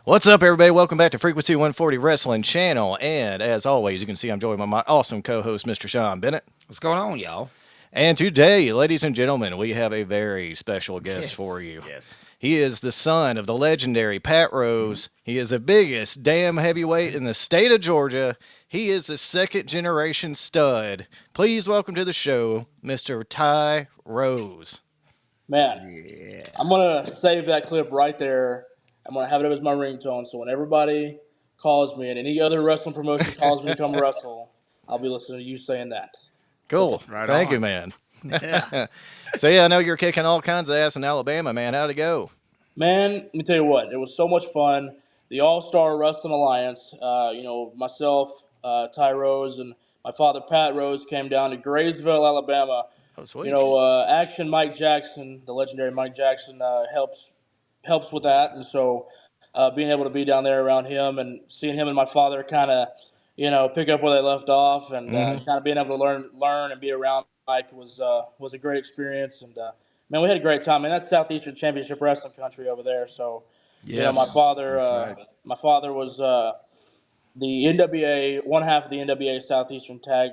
What's up, everybody? Welcome back to Frequency 140 Wrestling Channel. And as always, you can see I'm joined by my awesome co host, Mr. Sean Bennett. What's going on, y'all? And today, ladies and gentlemen, we have a very special guest for Yes, you. yes. He is the son of the legendary Pat Rose. He is the biggest damn heavyweight in the state of Georgia. He is the second generation stud. Please welcome to the show, Mr. Ty Rose. Man, Yeah. I'm gonna save that clip right there. I'm gonna have it as my ringtone, so when everybody calls me and any other wrestling promotion calls me to come wrestle, I'll be listening to you saying that. So, Cool. Right Thank you, on. man. Yeah. So, yeah, I know you're kicking all kinds of ass in Alabama, man. How'd it go? man, let me tell you what, it was so much fun. The All Star Wrestling Alliance, myself, Ty Rose, and my father Pat Rose came down to Graysville, Alabama. Oh, sweet. Action Mike Jackson, the legendary Mike Jackson, helps with that, and so being able to be down there around him and seeing him and my father kind of, pick up where they left off, and Mm-hmm. kind of being able to learn and be around Mike was a great experience, and man, we had a great time. And that's Southeastern Championship Wrestling country over there, so my Yes. father That's right. was the NWA, one half of the NWA Southeastern Tag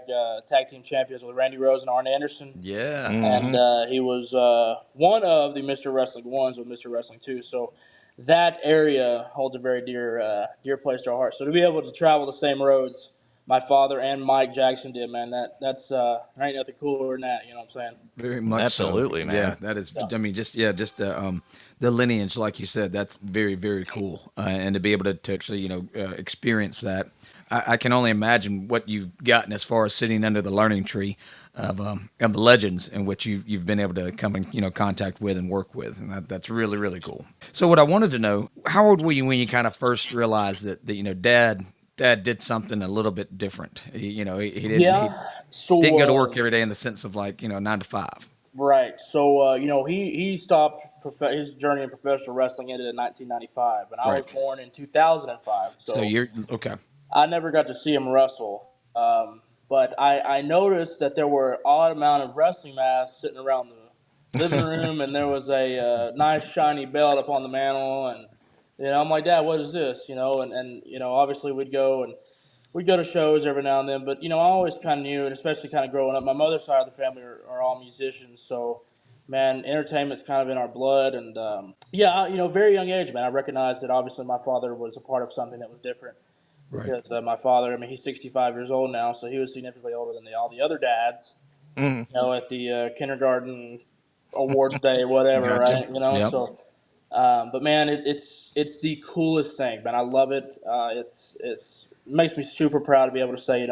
Team Champions with Randy Rose and Arn Anderson, Yeah. and Mm-hmm. he was one of the Mr. Wrestling ones with Mr. Wrestling two. So that area holds a very dear place to our heart. So to be able to travel the same roads my father and Mike Jackson did, man, there ain't nothing cooler than that. You know what I'm saying? Very much so. Absolutely, Yeah, man. that is. Yeah. I mean, just the lineage, like you said, that's very cool. And to be able to actually, experience that, I can only imagine what you've gotten as far as sitting under the learning tree of the legends in which you've been able to come in, contact with and work with, and that's really cool. So, what I wanted to know, how old were you when you kind of first realized that Dad did something a little bit different. He Yeah. didn't So go to work every day in the sense of like 9 to 5. right. So he stopped his journey in professional wrestling ended in 1995, and I was Right. born in 2005. So So you're okay. I never got to see him wrestle, but I noticed that there were odd amount of wrestling masks sitting around the living room, and there was a nice shiny belt up on the mantle, and I'm like, Dad, what is this? And obviously we'd go to shows every now and then, but I always kind of knew, and especially kind of growing up, my mother's side of the family are all musicians, so man, entertainment's kind of in our blood, and yeah, very young age, man, I recognized that obviously my father was a part of something that was different Right. because my father, I mean, he's 65 years old now, so he was significantly older than all the other dads. Mm-hmm. At the kindergarten awards day, whatever, Gotcha. right? Yep. So, but man, it's the coolest thing, man. I love it. It makes me super proud to be able to say,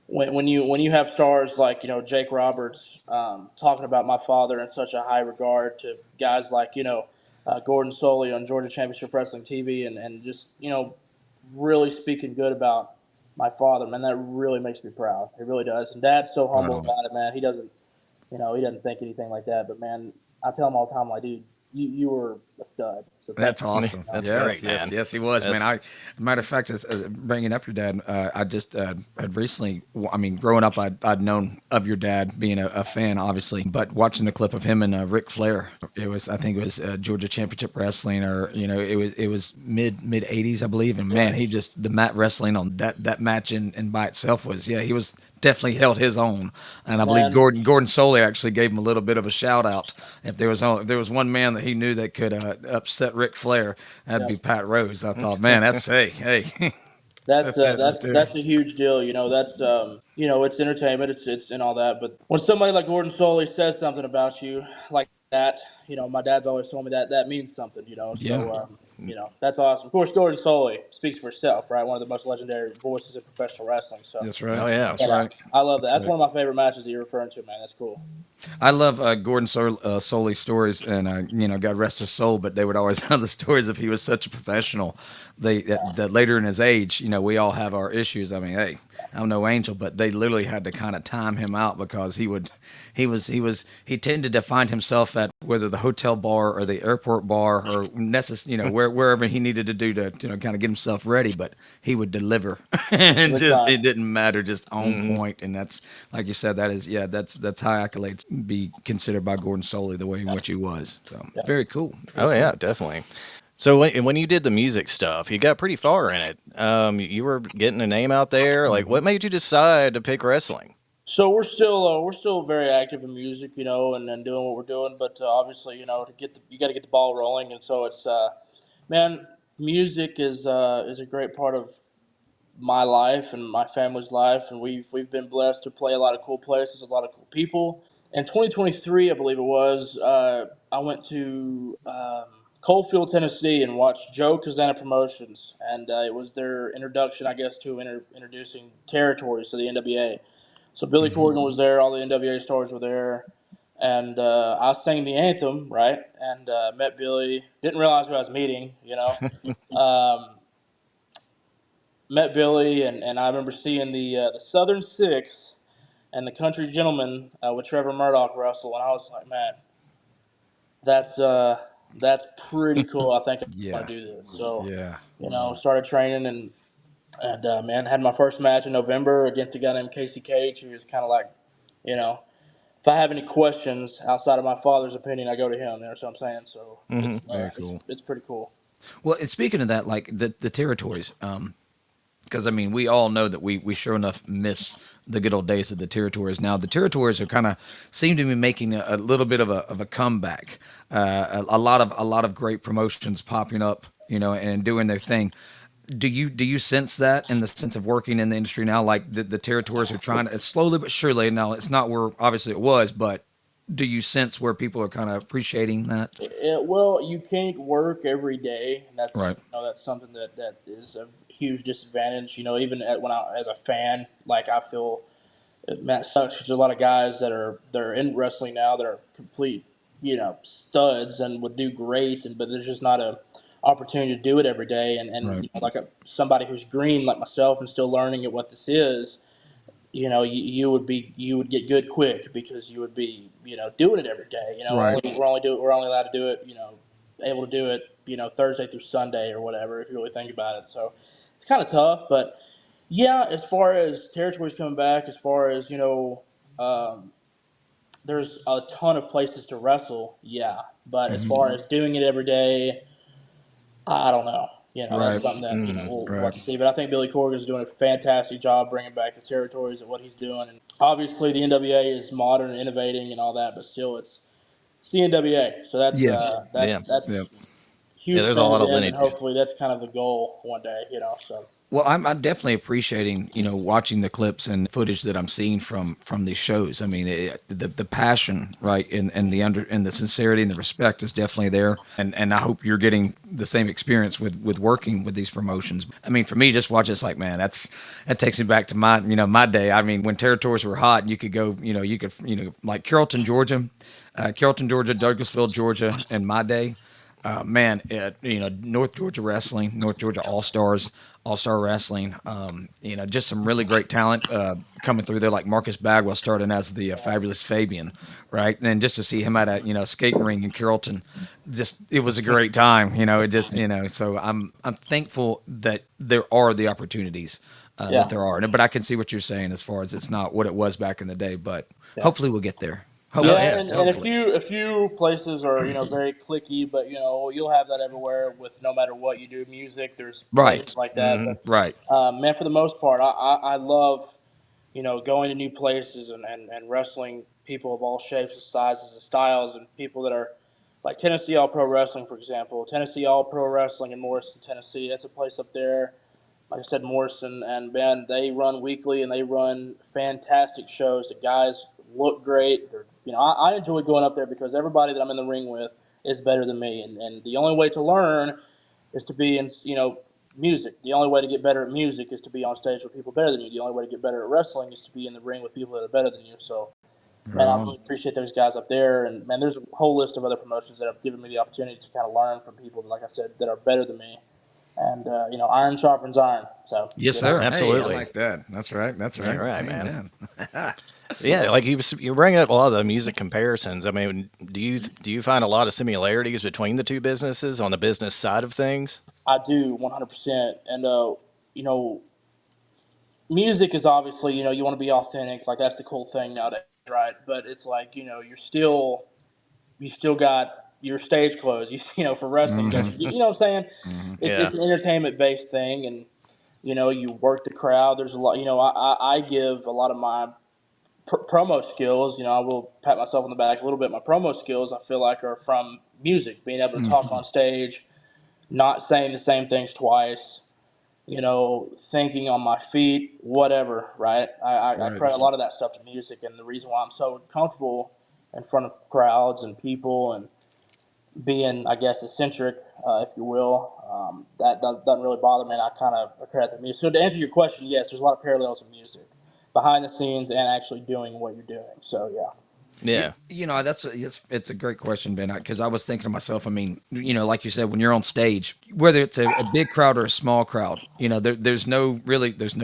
when you have stars like Jake Roberts talking about my father in such a high regard to guys like Gordon Soley on Georgia Championship Wrestling TV and just really speaking good about my father, man, that really makes me proud. It really does. And Dad's so Right humble on. about it, man. He doesn't think anything like that. But man, I tell him all the time, like, dude, you were a stud. So thank That's you. awesome. That's Yes, great, yes, man. yes, he was, man. That's Matter of fact, bringing up your dad, I just had recently. I mean, growing up, I'd known of your dad, being a fan, obviously, but watching the clip of him and Ric Flair, I think it was Georgia Championship Wrestling, or it was mid '80s, I believe, and man, Right. he just the mat wrestling on that match and by itself was, yeah, he was definitely held his own, and I believe Man, Gordon Soley actually gave him a little bit of a shout out. If there was one man that he knew that could upset Ric Flair, that'd yeah. be Pat Rose. I thought, man, that's hey, That's that's it right there. that's a huge deal. That's it's entertainment, it's and all that. But when somebody like Gordon Soley says something about you like that, my dad's always told me that that means something. Yeah, So that's awesome. Of course, Gordon Soley speaks for itself, right? One of the most legendary voices in professional wrestling. So that's right. oh yeah. That's yeah, right. I love that. That's That's right. one of my favorite matches that you're referring to, man. That's cool. I love Soley's stories, and God rest his soul. But they would always have the stories of he was such a professional. That later in his age, we all have our issues. I mean, hey, I'm no angel, but they literally had to kind of time him out because he tended to find himself at whether the hotel bar or the airport bar or wherever he needed to do to kind of get himself ready. But he would deliver, and Every just time. it didn't matter, just on Mm-hmm. point. And that's like you said, that's high accolades be considered by Gordon Soley the way in which he was. So Yeah. very cool, very Oh cool. yeah, definitely. So when you did the music stuff, you got pretty far in it. You were getting a name out there. Like, what made you decide to pick wrestling? So we're still very active in music, and doing what we're doing. But obviously, to you got to get the ball rolling, and so it's man, music is a great part of my life and my family's life, and we've been blessed to play a lot of cool places, a lot of cool people. In 2023, I believe it was, I went to Coalfield, Tennessee, and watched Joe Kazana Promotions, and it was their introduction, I guess, to introducing territories to the NWA. So Billy Hmm. Corgan was there, all the NWA stars were there, and I sang the anthem, right, and met Billy. Didn't realize who I was meeting. Um, Met Billy, and I remember seeing the Southern Six and the Country Gentleman with Trevor Murdoch wrestle, and I was like, man, that's uh, that's pretty cool. I think I want Yeah. to do this. So, Yeah. started training and man, had my first match in November against a guy named Casey Cage, who was kind of like, you know, if I have any questions outside of my father's opinion, I go to him. You know what I'm saying? So Hmm. Very cool. it's pretty cool. Well, and speaking of that, like the territories, because I mean, we all know that we sure enough miss the good old days of the territories. Now, the territories are kind of seem to be making a little bit of a comeback. A lot of great promotions popping up, and doing their thing. Do you sense that in the sense of working in the industry now? Like the territories are trying to slowly but surely. Now, it's not where obviously it was, but do you sense where people are kind of appreciating that? Well, you can't work every day, and Right. that's something that is a huge disadvantage. Even when as a fan, like I feel that sucks. There's a lot of guys that are in wrestling now that are complete, studs and would do great, but there's just not a opportunity to do it every day. And Right. like somebody who's green like myself and still learning at what this is, you would get good quick because you would be doing it every day. Right. We're only allowed to do it, able to do it, Thursday through Sunday or whatever if you really think about it. So it's kind of tough, but yeah, as far as territories coming back, as far as um, there's a ton of places to wrestle. Yeah, but as Hmm. far as doing it every day, I don't know. That's Right. something that Hmm. we'll have Right. to see. But I think Billy Corgan is doing a fantastic job bringing back the territories at what he's doing. And obviously, the NWA is modern, and innovating, and all that, but still, it's the NWA. So Yeah. Yeah. Yeah. that's Yeah. huge There's a fan to lot of them, and lineage. hopefully, that's kind of the goal one day. So Well, I'm definitely appreciating, watching the clips and footage that I'm seeing from these shows. I mean, the passion, right, and the sincerity and the respect is definitely there. And I hope you're getting the same experience with working with these promotions. I mean, for me, just watch it's like, man, that takes me back to my day. I mean, when territories were hot, and you could go, like Carrollton, Georgia, Douglasville, Georgia, in my day. Man, North Georgia Wrestling, North Georgia All Stars, All Star Wrestling. Just some really great talent coming through there, like Marcus Bagwell starting as the Fabulous Fabian, right? And just to see him at a skating ring in Carrollton, just it was a great time. It just So I'm thankful that there are the opportunities yeah. that there are. But I can see what you're saying as far as it's not what it was back in the day, but Yeah. hopefully we'll get there. Oh Yeah, Hopefully, yeah, and definitely. a few places are very clicky, but you'll have that everywhere with no matter what you do. Music, there's places right, like that, Hmm. but right, man, for the most part, I love going to new places and wrestling people of all shapes and sizes and styles and people that are like Tennessee All Pro Wrestling, for example. Tennessee All Pro Wrestling in Morrison, Tennessee. That's a place up there. Like I said, Morrison and Ben, they run weekly and they run fantastic shows. The guys look great. I enjoy going up there because everybody that I'm in the ring with is better than me, and the only way to learn is to be in music. The only way to get better at music is to be on stage with people better than you. The only way to get better at wrestling is to be in the ring with people that are better than you. So, man, right I on. really appreciate those guys up there. And man, there's a whole list of other promotions that have given me the opportunity to kind of learn from people, like I said, that are better than me. And iron sharpens iron. So, Yes, sir. Hey, I Absolutely. like that. That's right. That's All right. right, man. Amen. Yeah, like you bring up a lot of the music comparisons. I mean, do you find a lot of similarities between the two businesses on the business side of things? I do 100%. And you know, music is obviously you want to be authentic. Like that's the cool thing nowadays, right? But it's like you still got your stage clothes. For wrestling, you got Mm-hmm. you know what I'm saying. Mm-hmm. It's Yeah. an entertainment based thing, and you work the crowd. There's a lot. I give a lot of my promo skills. I will pat myself on the back a little bit. My promo skills, I feel like, are from music, being able to talk on stage, not saying the same things twice. Thinking on my feet, whatever. Right? I Right. credit a lot of that stuff to music, and the reason why I'm so comfortable in front of crowds and people and being, I guess, eccentric, if you will, that doesn't really bother me. And I kind of credit the music. So to answer your question, yes, there's a lot of parallels in music, behind the scenes, and actually doing what you're doing. So yeah. Yeah. It's a great question, Ben, because I was thinking to myself. I mean, like you said, when you're on stage, whether it's a big crowd or a small crowd, there's no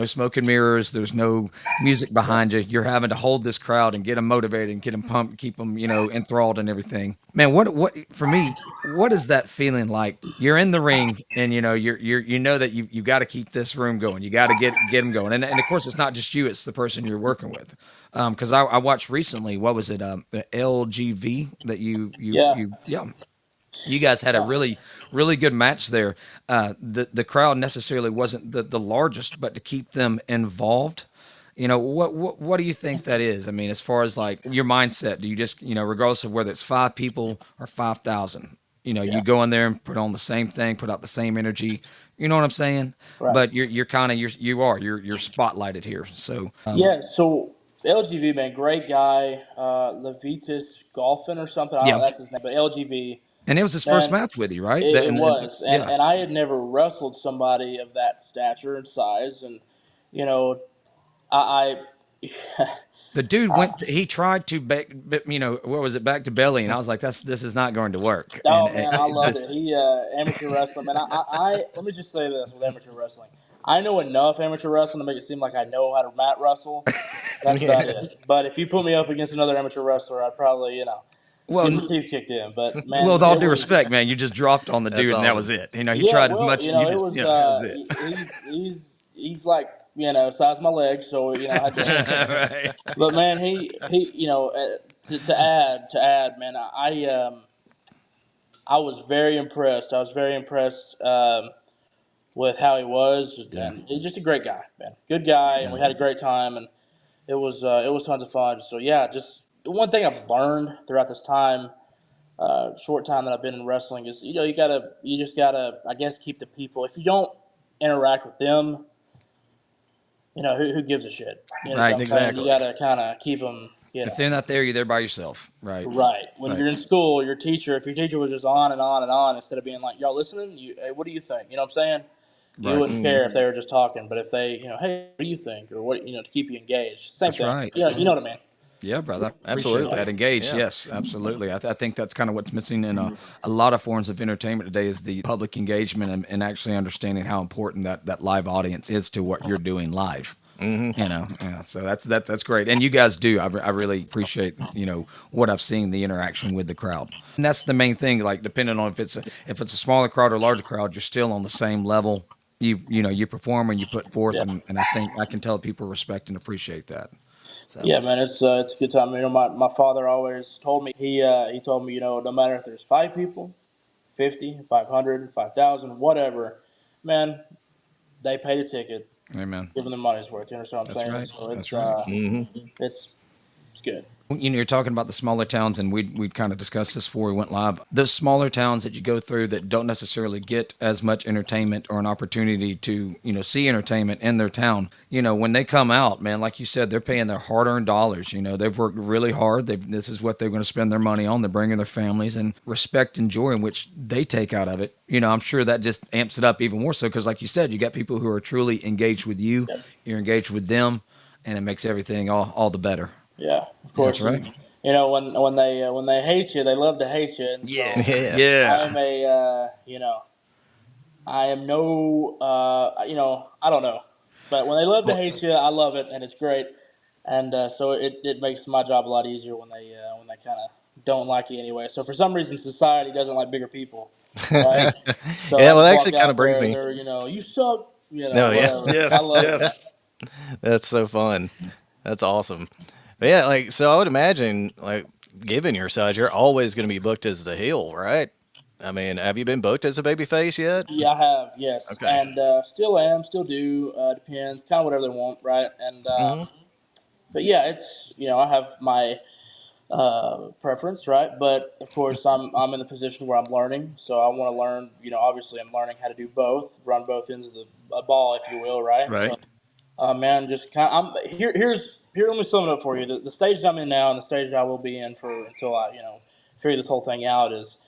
smoke and mirrors, there's no music behind you. You're having to hold this crowd and get them motivated and get them pumped, keep them enthralled and everything. Man, what for me? What is that feeling like? You're in the ring and you know that you got to keep this room going. You got to get them going, and of course it's not just you; it's the person you're working with. Because I watched recently, what was it? The LGV that Yeah. yeah. You guys had a really good match there. The crowd necessarily wasn't the largest, but to keep them involved, what do you think that is? I mean, as far as like your mindset, do you just regardless of whether it's 5 people or 5,000, you Yeah. go in there and put on the same thing, put out the same energy. You know what I'm saying? Right. But you're kind of you're spotlighted here. So Yeah. So LGV, man, great guy. Levitas Golfin or something. I don't yeah. know, that's his name, but LGV, And it was his first man, match with you, right? it was, and Yeah, and I had never wrestled somebody of that stature and size, and you know, I, the dude he tried to back, what was it, back to belly, and I was like, this is not going to work. And oh man, I loved it. this, He amateur wrestling, man. Let me just say this with amateur wrestling. I know enough amateur wrestling to make it seem like I know how to mat wrestle. That's about Yeah. it. But if you put me up against another amateur wrestler, I'd probably, get well, my teeth kicked in. But well, man, with all it due was. respect, man, you just dropped on the That's dude, and that was awesome. it. He Yeah, tried as well, much, and you it just, was. that was it. He's like, size of my legs, so I had to. Right. But man, he to add, man, I was very impressed. I was very impressed with how he was, Yeah. and he's just a great guy, man. Good guy, and Yeah. we had a great time, and it was tons of fun. So yeah, just one thing I've learned throughout this time, short time that I've been in wrestling is you just gotta, I guess, keep the people. If you don't interact with them, who gives a shit? You know what Right. I'm saying? You Exactly. gotta kind of keep them. If they're not there, you're there by yourself. Right. Right. When Right. you're in school, if your teacher was just on and on and on instead of being like, y'all listening? Hey, what do you think? You know what I'm saying? You Right. wouldn't Mm. care if they were just talking, but if they, hey, what do you think? Or what, to keep you engaged. Same That's thing. right. You know what I mean? Yeah, brother. I appreciate Absolutely. that. Engaged. Yeah. Yes, absolutely. I think that's kind of what's missing in a lot of forms of entertainment today is the public engagement and actually understanding how important that live audience is to what you're doing live. Yeah. So that's great. And you guys do. I really appreciate what I've seen, the interaction with the crowd. And that's the main thing. Like depending on if it's a smaller crowd or larger crowd, you're still on the same level. You perform and you put forth, Yeah. and I think I can tell people respect and appreciate that. So. Yeah, man, it's a good time. My father always told me he told me no matter if there's 5 people, 50, 500, 5,000, whatever, man, they paid a ticket, Amen. give them the money's worth. You understand what I'm That's saying? right. So That's right. it's it's good. You're talking about the smaller towns, and we kind of discussed this before we went live. Those smaller towns that you go through that don't necessarily get as much entertainment or an opportunity to see entertainment in their town. When they come out, man, like you said, they're paying their hard-earned dollars. They've worked really hard. This is what they're going to spend their money on. They're bringing their families, and respect and joy in which they take out of it. I'm sure that just amps it up even more so because, like you said, you got people who are truly engaged with you. Yep. You're engaged with them, and it makes everything all the better. Yeah, of That's course. And right. when they hate you, they love to hate you. And Yeah. so Yeah. I Yeah. am I am no I don't know, but when they love to Well, hate you, I love it, and it's great. And so it makes my job a lot easier when they kind of don't like you anyway. So for some reason, society doesn't like bigger people, right? So Yeah. I Well, just that walk actually kind of out brings there, me. they're you suck, No. Yeah. yes, whatever. I yes, love it, man. yes. That's so fun. That's awesome. But yeah, like so I would imagine like given your size, you're always going to be booked as the heel, right? I mean, have you been booked as a baby face yet? Yeah, I have, yes, Okay. and still am, still do. Depends, kind of whatever they want, right? And Hmm. but yeah, it's I have my preference, right? But of course, I'm in the position where I'm learning, so I want to learn. Obviously, I'm learning how to do both, run both ends of the ball, if you will, right? So, Right. man, just kind of, I'm here. Here. Let me sum it up for you. The stage I'm in now, and the stage I will be in for until I, figure this whole thing out is,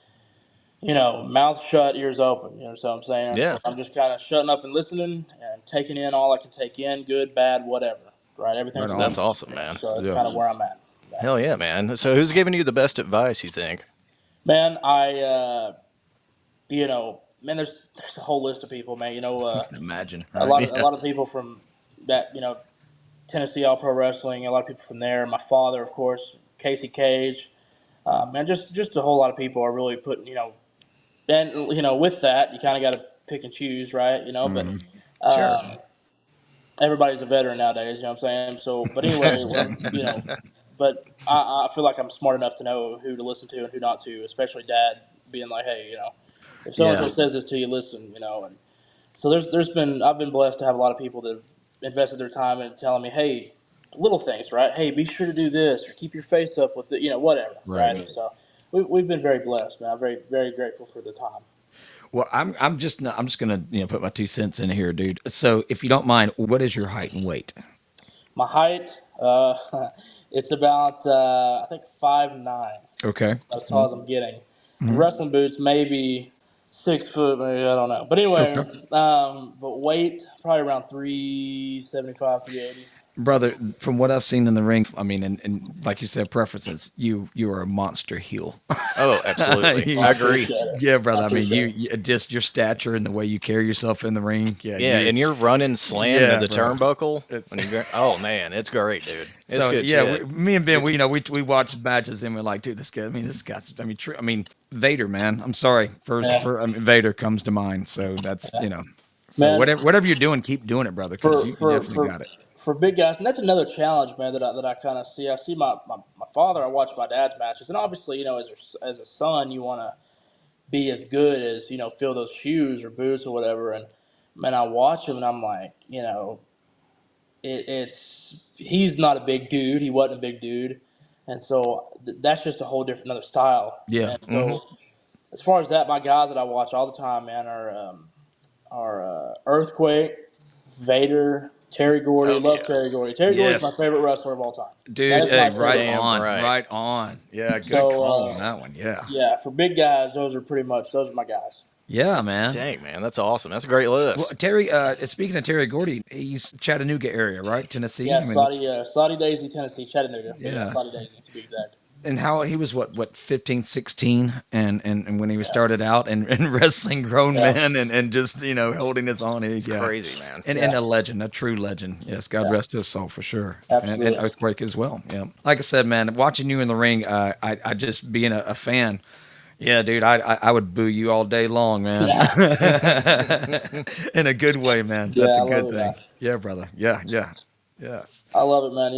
mouth shut, ears open. You know what I'm saying? Yeah. So I'm just kind of shutting up and listening and taking in all I can take in, good, bad, whatever. Right? Right Everything's a That's on. learning awesome, experience. man. So that's Yeah. kind of where I'm at. Hell yeah, man. So who's giving you the best advice, you think? Man, man, there's a whole list of people, man. I can imagine, A right? lot of a Yeah. lot of people from that, Tennessee All Pro Wrestling. A lot of people from there. My father, of course, Casey Cage. And just a whole lot of people are really putting, and with that, you kind of got to pick and choose, right? But Hmm. Sure. um, everybody's a veteran nowadays. You know what I'm saying? So, but anyway, what I'm, but I feel like I'm smart enough to know who to listen to and who not to, especially Dad being like, hey, if so and Yeah. so says this to you, listen, and so there's been I've been blessed to have a lot of people that have invested their time in telling me, hey, little things, right? Hey, be sure to do this or keep your face up with it, whatever, Right. right? So we've been very blessed, man. I'm very very grateful for the time. Well, I'm just gonna put my 2 cents in here, dude. So if you don't mind, what is your height and weight? My height, it's about I think 5'9". Okay. As tall as I'm getting. And wrestling boots, maybe 6 foot, maybe I don't know. But anyway, Okay. but weight probably around 375, 380. Brother, from what I've seen in the ring, I mean, and like you said, preferences, you are a monster heel. Oh, absolutely. You- Well, I I agree. appreciate it. yeah, I brother. I mean, appreciate you, it. you just your stature and the way you carry yourself in the ring. Yeah, Yeah, you. and you're running slam to Yeah, the bro. turnbuckle It's when oh man, it's great, dude. It's so good yeah. shit. Me and Ben, we watched matches and we're like, dude, this guy. I mean, this guy's. I mean, I mean, Vader, man. I'm sorry. First, Yeah. for I mean, Vader comes to mind. So that's. So Man, whatever you're doing, keep doing it, brother, because for, you for, definitely for, got it. for big guys, and that's another challenge, man, that I kind of see. I see my father, I watch my dad's matches, and obviously, as a son, you want to be as good as fill those shoes or boots or whatever. And man, I watch him and I'm like, it's he's not a big dude. He wasn't a big dude, and so that's just a whole different another style. Yeah. And Hmm. so as far as that, my guys that I watch all the time, man, are Earthquake, Vader, Terry Gordy. Oh Love yeah. Terry Gordy. Terry Gordy's my Yes. favorite wrestler of all time. That Dude, is my hey, You're right favorite damn wrestler. on, right. right on. Yeah, good So call on that one. Yeah. yeah, for big guys, those are my guys. Yeah, man. Dang man, that's awesome. That's a great Well, list. Terry, speaking of Terry Gordy, he's Chattanooga area, right? Tennessee. Yeah, I mean, that's, Saudi Daisy, Tennessee, Chattanooga. But yeah, yeah. Saudi Daisy to be exact. And how he was what 15, 16, and when he was Yeah, started out and wrestling grown yeah, men and just holding his own, It's yeah. crazy, man. And yeah, a legend, a true legend. Yes, God yeah. rest his soul for sure. And Absolutely. Earthquake as well. Yeah. Like I said, man, watching you in the ring, I just being a fan. Yeah, dude, I would boo you all day long, man. Yeah, In a good way, man. yeah. That's a I love good it, man. thing. Yeah, brother. Yeah, yeah, yes. I love it, man.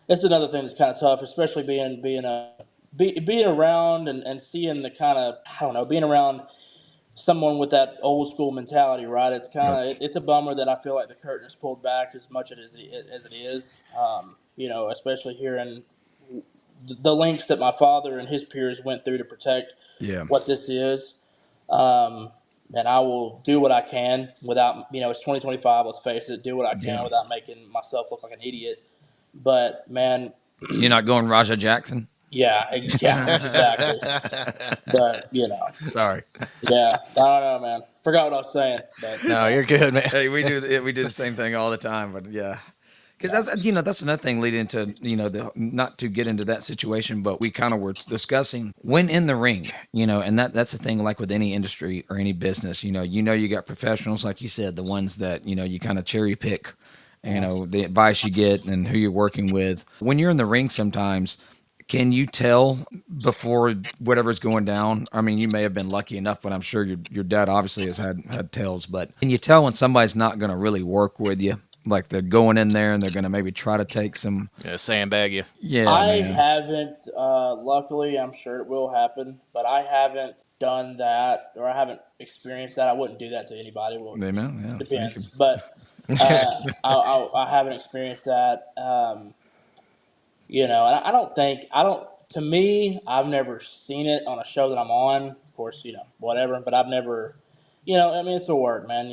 It's another thing that's kind of tough, especially being around and seeing the kind of I don't know being around someone with that old school mentality, right? It's Yep. kind of it's a bummer that I feel like the curtain is pulled back as much as it is. Especially here in the links that my father and his peers went through to protect Yeah. what this is. Um, and I will do what I can without, it's 2025. Let's face it, do what I can Yeah. without making myself look like an idiot. But man, You're not going Raja Jackson? yeah, yeah, exactly. But Sorry. yeah, I don't know, man. Forgot what I was saying, but No, you're good, man. Hey, we do the same thing all the time, but yeah. yeah, Because that's another thing leading into the not to get into that situation, but we kind of were discussing when in the ring, and that's the thing. Like with any industry or any business, you got professionals, like you said, the ones that you kind of cherry pick, the advice you get and who you're working with. When you're in the ring, sometimes can you tell before whatever's going down? I mean, you may have been lucky enough, but I'm sure your dad obviously has had tells. But can you tell when somebody's not going to really work with you? Like they're going in there and they're going to maybe try to take some. Yeah, sandbag you. Yeah, I man. haven't. Luckily, I'm sure it will happen, but I haven't done that, or I haven't experienced that. I wouldn't do that to anybody. Well, Amen. Yeah. Thank you. depends, but I haven't experienced that. And I don't think I don't. To me, I've never seen it on a show that I'm on. Of course, whatever, but I've never. I mean, it's a word, man.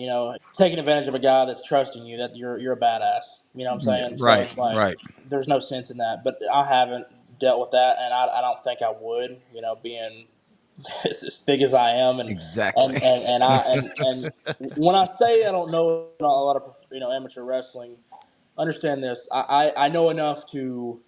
Taking advantage of a guy that's trusting you, that you're a badass. You know what I'm Yeah. saying? So Right. it's like Right. there's no sense in that. But I haven't dealt with that, and I don't think I would. Being as big as I am, and Exactly. and and and I and when I say I don't know a lot of amateur wrestling, understand this. I know enough to.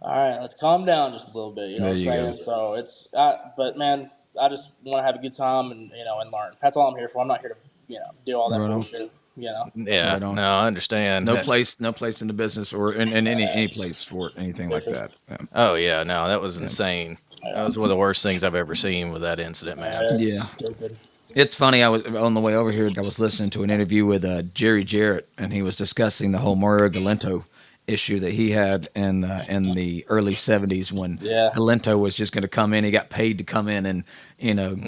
All right, let's calm down just a little bit. You know There what you I'm go. saying? So but man, I just want to have a good time and learn. That's all I'm here for. I'm not here to do all that Right on. bullshit. You know, Yeah, Right on. no, I understand. No place. No place in the business or in any place for anything like stupid. that. Yeah. Oh yeah, no, that was Yeah. insane. That Yeah, was one of the worst things I've ever seen with that incident, man. Yeah. it's stupid. It's funny. I was on the way over here. I was listening to an interview with Jerry Jarrett, and he was discussing the whole Mario Galento issue that he had in the early '70s when Yeah, Galento was just going to come in. He got paid to come in and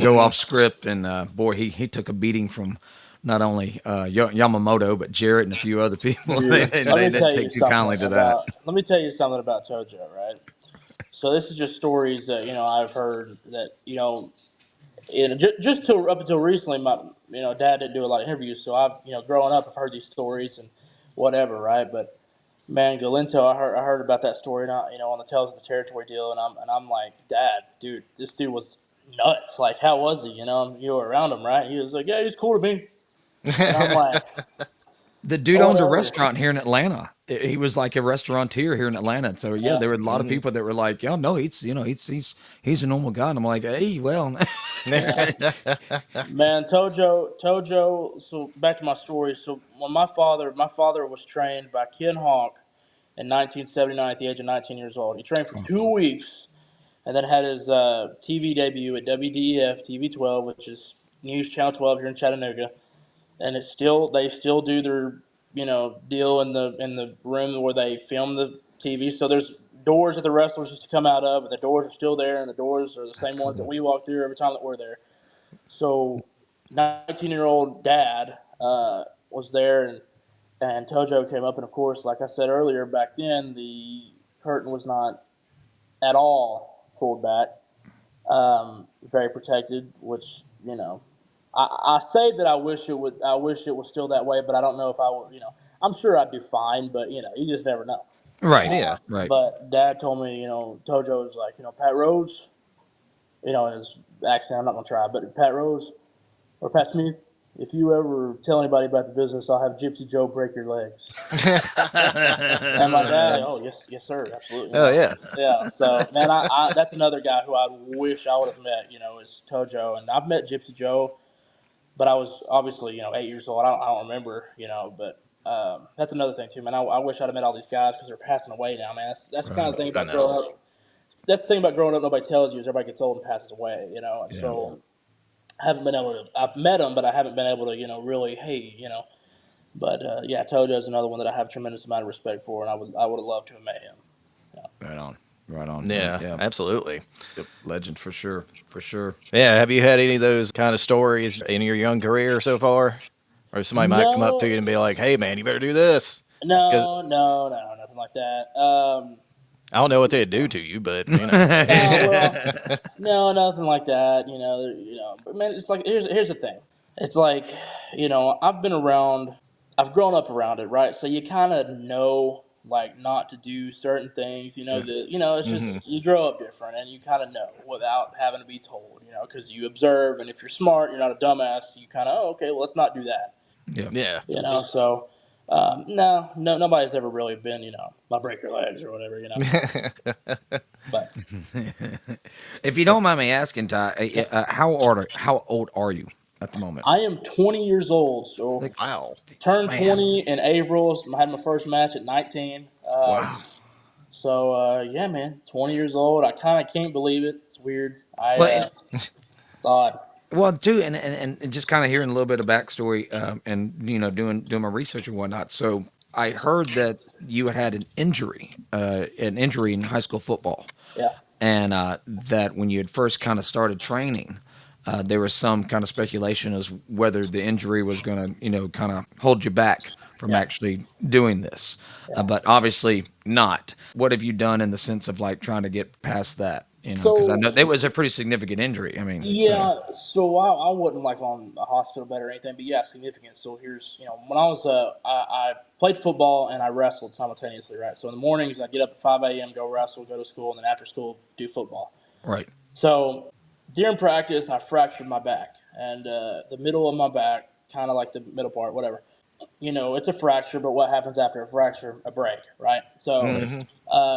go Hmm. off script, and boy, he took a beating from not only Yamamoto but Jarrett and a few other people. they, dude. they didn't take too kindly to that. Let me tell you something about Tojo, right? So this is just stories that I've heard that just till up until recently, my dad didn't do a lot of interviews, so I've growing up, I've heard these stories and whatever, right? But man, Galento, I heard about that story, and on the Tales of the Territory deal, and I'm like, Dad, dude, this dude was nuts. Like, how was he? You were around him, right? He was like, yeah, he's cool to me, and I'm like, The dude owned a whatever. restaurant here in Atlanta. He was like a restaurateur here in Atlanta. So yeah, Yeah. there were a lot of Hmm. people that were like, "Yo, no, he's a normal guy." And I'm like, "Hey, well, Yeah. Man, Tojo. So back to my story. So when my father was trained by Ken Hawk in 1979 at the age of 19 years old. He trained for 2 weeks and then had his TV debut at WDEF TV 12, which is News Channel 12 here in Chattanooga. And they still do their deal in the room where they film the TV. So there's doors that the wrestlers used to come out of, and the doors are still there, and the doors are the that's same ones that cool." we walk through every time that we're there. So 19-year-old dad was there, and Tojo came up, and of course, like I said earlier, back then the curtain was not at all pulled back, very protected. Which I say that I wish it would. I wish it was still that way, but I don't know if I would. I'm sure I'd do fine, but you just never know. Right, Yeah. right. But Dad told me, Tojo was like, Pat Rose, in his accent. I'm not gonna try, but Pat Rose or Pat Smith, if you ever tell anybody about the business, I'll have Gypsy Joe break your legs. And my dad, oh yes, yes sir, absolutely. Oh yeah. Yeah. So man, that's another guy who I wish I would have met. Is Tojo, and I've met Gypsy Joe, but I was obviously 8 years old. I don't remember. But that's another thing too, man. I wish I'd have met all these guys because they're passing away now, man. That's the kind Right. of thing I about know. growing up. That's the thing about growing up. Nobody tells you is everybody gets old and passes away. And Yeah. so I haven't been able to. I've met them, but I haven't been able to really hey. But yeah, Tojo's another one that I have a tremendous amount of respect for, and I would have loved to have met him. Right on. Right on. Yeah. Yeah, Yeah. absolutely. Yep. Legend for sure. For sure. Yeah, have you had any of those kind of stories in your young career so far? Or somebody might come up to you No, and be like, "Hey, man, you better do this." Because no, nothing like that. I don't know what they'd do to you, but No, well, no, nothing like that. But man, it's like here's the thing. It's like I've been around. I've grown up around it, right? So you kind of know like not to do certain things. Yeah. It's hmm just you grow up different, and you kind of know without having to be told. Because you observe, and if you're smart, you're not a dumbass. You kind of okay, well, let's not do that. Yeah. yeah, So no, nobody's ever really been my break your legs or whatever. But If you don't mind me asking, Ty, how old are you at the moment? I am 20 years old, so Six. wow, turned Man. 20 in April. I had my first match at 19. Wow. So yeah, man, 20 years old. I kind of can't believe it. It's weird. Well, It's odd. Well, too, and just kind of hearing a little bit of backstory, and doing my research and whatnot. So I heard that you had had an injury in high school football, Yeah, and that when you had first kind of started training, there was some kind of speculation as whether the injury was going to, kind of hold you back from yeah, actually doing this. yeah. But obviously not. What have you done in the sense of like trying to get past that? Because I So know it was a pretty significant injury. I mean, so yeah, so I wasn't like on a hospital bed or anything, but yeah, significant. So here's, when I was I played football and I wrestled simultaneously, right? So in the mornings I get up at 5 a.m., go wrestle, go to school, and then after school do football. right, So during practice I fractured my back and the middle of my back, kind of like the middle part, whatever. It's a fracture, but what happens after a fracture? A break, right? So right. Hmm.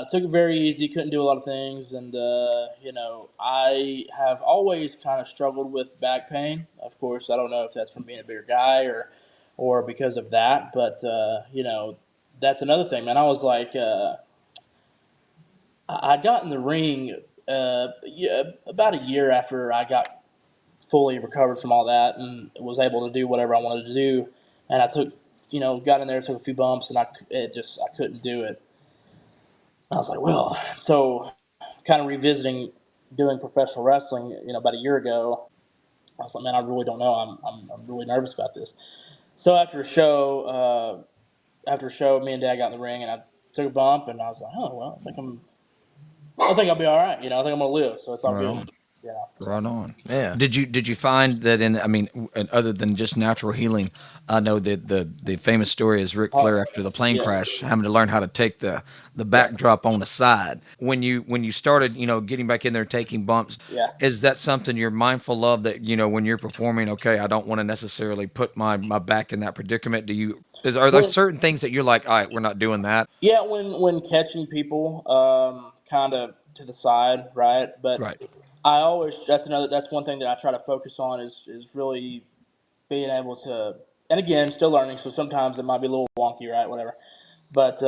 took it very easy, couldn't do a lot of things. And, I have always kind of struggled with back pain. Of course, I don't know if that's from being a bigger guy or because of that, but, that's another thing, man. I was like, I got in the ring yeah, about a year after I got fully recovered from all that and was able to do whatever I wanted to do. And I took, got in there, took a few bumps, and I couldn't do it. I was like, well, so kind of revisiting doing professional wrestling, about a year ago. I was like, man, I really don't know. I'm really nervous about this. So after a show, me and Dad got in the ring, and I took a bump, and I was like, oh well, I think I'll be all right. I think I'm gonna live, so it's all Right good. on. So Right on. Yeah. Did you find that I mean, other than just natural healing, I know that the famous story is Ric oh Flair after the plane yeah, crash having to learn how to take the yeah, backdrop on the side. When you started, getting back in there taking bumps, yeah. is that something you're mindful of that, when you're performing, okay, I don't want to necessarily put my back in that predicament. Are there When certain things that you're like, all right, we're not doing that? Yeah, when catching people, kind of to the side, right? But Right. that's one thing that I try to focus on is really being able to, and again, still learning. So sometimes it might be a little wonky, right? Whatever, but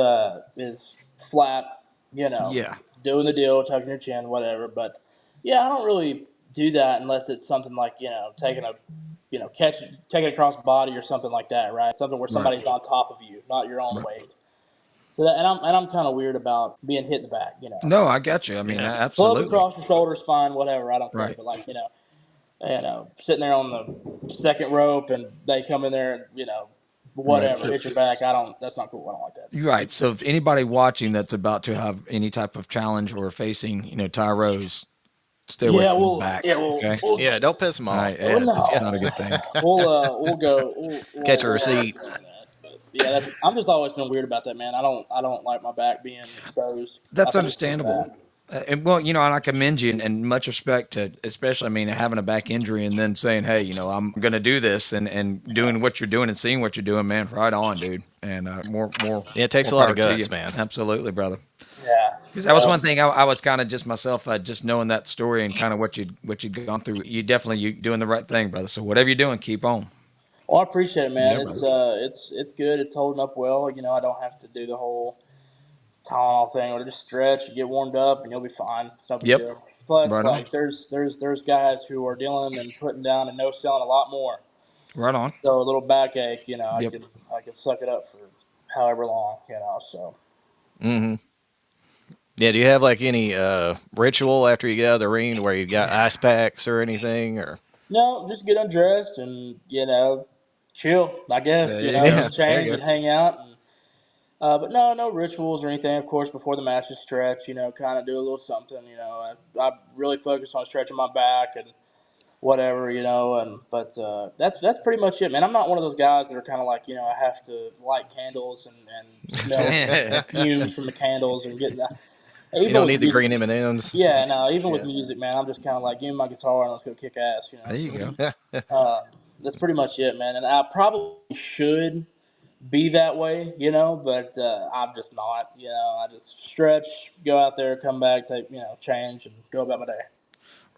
is flat, you know, Yeah. doing the deal, tucking your chin, whatever. But yeah, I don't really do that unless it's something like taking a take it across the body or something like that, right? Something where Right. somebody's on top of you, not your own Right. weight. So that, and I'm kind of weird about being hit in the back. No, I got you. I mean, Yeah. Club absolutely. across your shoulder, spine, whatever. I don't care. Right. But like sitting there on the second rope and they come in there and Right. whatever So hit your back. I don't. That's not cool. I don't like that. you're right. So if anybody watching that's about to have any type of challenge or facing, Tyros, stay away Yeah, from the well, back. yeah, well, Okay. we'll, Yeah. Don't piss them All right. off. well Yeah, it's Yeah. not a no, good thing. we'll go. Catch a We'll always receipt. go on that. But yeah, I'm just always been weird about that, man. I don't like my back being exposed. I That's think it's understandable. bad. And well, and I commend you and much respect to, especially, I mean, having a back injury and then saying, hey, I'm going to do this and doing what you're doing and seeing what you're doing, man. Right on, dude. And Yeah. It takes more a lot power of to you. guts, man. Absolutely, brother. Yeah. Because that was Well, one thing I was kind of just myself, just knowing that story and kind of what you'd gone through. You doing the right thing, brother. So whatever you're doing, keep on. well, I appreciate it, man. Yeah, It's brother. it's good. It's holding up well. I don't have to do the whole Tylenol thing, or just stretch, you get warmed up, and you'll be fine. It's no big Yep. deal. Plus, Right on. like, there's guys who are dealing and putting down and no selling a lot more. Right on. So a little backache, I Yep. can suck it up for however long. So Hmm. Yeah. Do you have like any ritual after you get out of the ring where you got ice packs or anything? Or no, just get undressed and chill. I guess There you go. yeah. just There you change go. and hang out. But no rituals or anything. Of course, before the match, just stretch. Kind of do a little something. I really focus on stretching my back and whatever, and but that's pretty much it, man. I'm not one of those guys that are kind of like I have to light candles and smell the fumes from the candles and get that. You Even don't with need the music, green M&Ms. yeah, no, even with Yeah. music, man, I'm just kind of like give me my guitar and let's go kick ass. There you So go. uh, that's pretty much it, man. And I probably should be that way, but I'm just not. I just stretch, go out there, come back, take change, and go about my day.